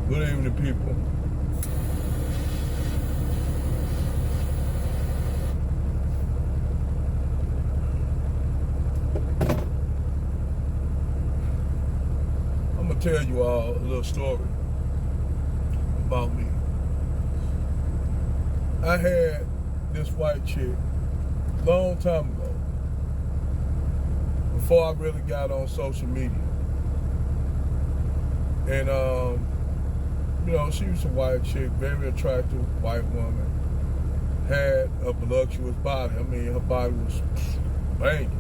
Good evening, people. I'm gonna tell you all a little story about me. I had this white chick a long time ago, before I really got on social media. And she was a white chick, very attractive white woman, had a voluptuous body. I mean, her body was banging.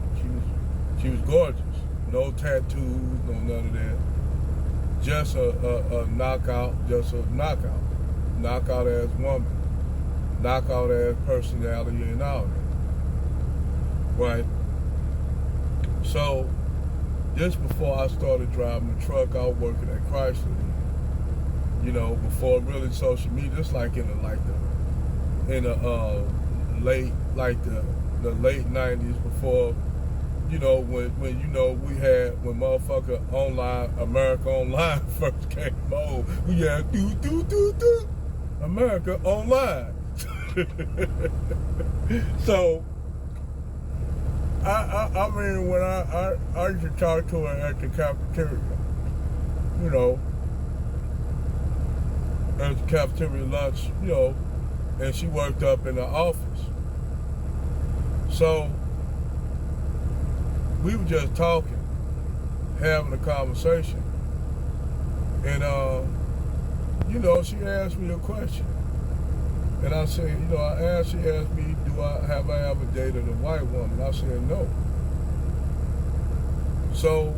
She was gorgeous. No tattoos, no none of that. Just a knockout ass woman, knockout ass personality and all that. Right? So, just before I started driving the truck, I was working at Chrysler. Before really social media, just like in the late late 90s, before when motherfucker online, America Online first came on, we had America Online. So I mean, when I used to talk to her at the cafeteria, at the cafeteria lunch, and she worked up in the office. So we were just talking, having a conversation, and she asked me a question, and I said, she asked me, have I ever dated a white woman? I said no. So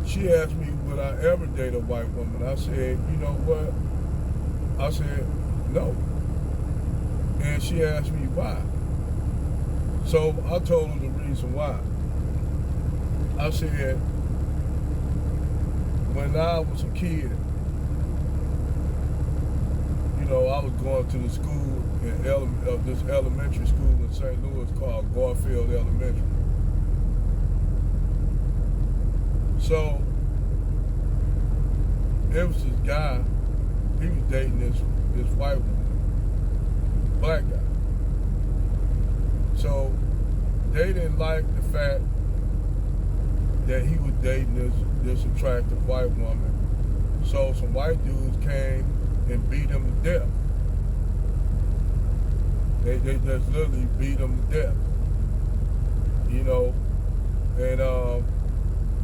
she asked me, would I ever date a white woman? I said, you know what? I said no. And she asked me why. So I told her the reason why. I said, when I was a kid, I was going to the school, this elementary school in St. Louis called Garfield Elementary. So it was this guy, he was dating this white woman, black guy. So they didn't like the fact that he was dating this attractive white woman. So some white dudes came and beat him to death. They just literally beat him to death. And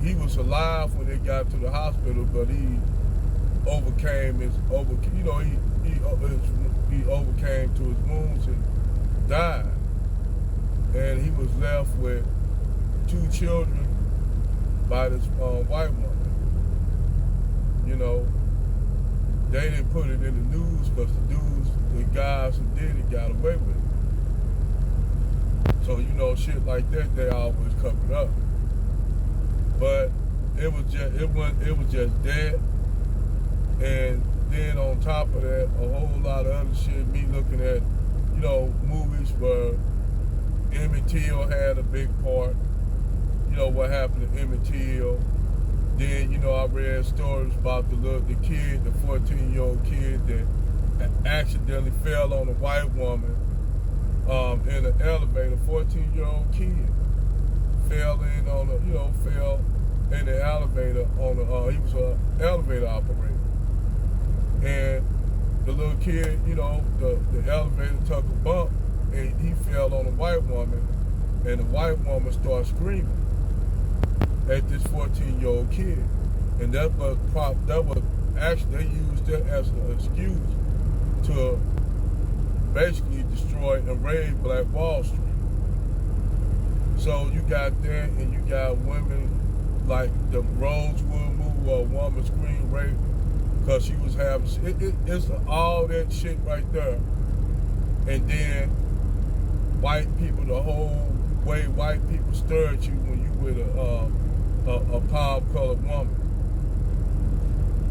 he was alive when they got to the hospital, but he overcame he overcame to his wounds and died. And he was left with 2 children by this white woman. They didn't put it in the news because the guys who did it got away with it. So shit like that, they always cover it up. But it was just that, and then on top of that, a whole lot of other shit. Me looking at movies where Emmett Till had a big part. What happened to Emmett Till. Then, I read stories about the 14-year-old kid that accidentally fell on a white woman in an elevator. 14-year-old kid fell in the elevator he was an elevator operator. And the little kid, the elevator took a bump and he fell on a white woman, and the white woman started screaming at this 14-year-old kid. And that was actually, they used that as an excuse to basically destroy and raid Black Wall Street. So you got that, and you got women like the Rosewood movie where a woman screamed rape because she was having, it's all that shit right there. And then white people, the whole way white people stare at you when you with a palm-colored woman.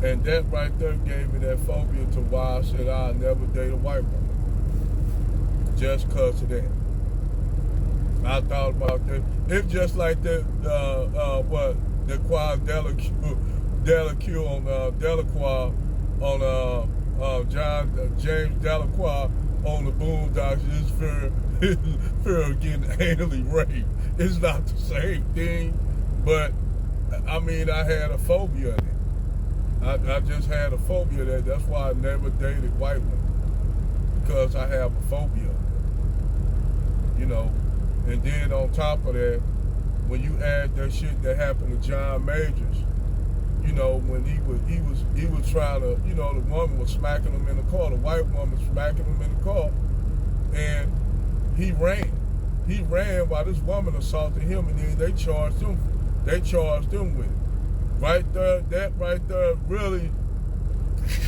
And that right there gave me that phobia to why I said I'll never date a white woman. Just because of that. I thought about that. It's just like the Delacroix on Delacroix James Delacroix on the Boondocks is fear of getting anally raped. It's not the same thing, but I mean, I had a phobia of it. I just had a phobia of that. That's why I never dated white women, because I have a phobia of it. You know, and then on top of that, when you add that shit that happened to John Majors, you know, when he was trying to, you know, the woman was smacking him in the car, the white woman smacking him in the car, and he ran. He ran while this woman assaulted him, and then they charged him with it. Right there, that right there really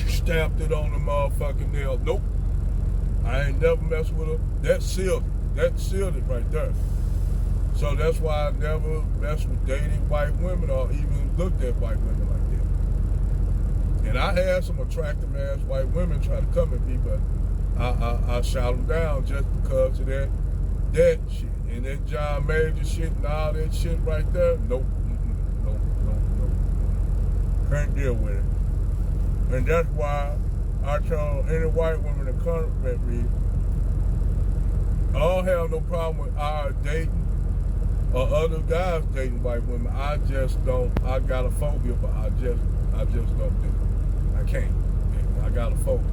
stamped it on the motherfucking nail. Nope, I ain't never messed with her. That sealed it right there. So that's why I never messed with dating white women or even looked at white women like that. And I had some attractive ass white women try to come at me, but I shot them down just because of that shit. And that John Major shit and all that shit right there, nope. Can't deal with it. And that's why I tell any white woman to come at me, I don't have no problem with our dating or other guys dating white women. I just don't. I got a phobia, but I just don't do it. I can't. I got a phobia.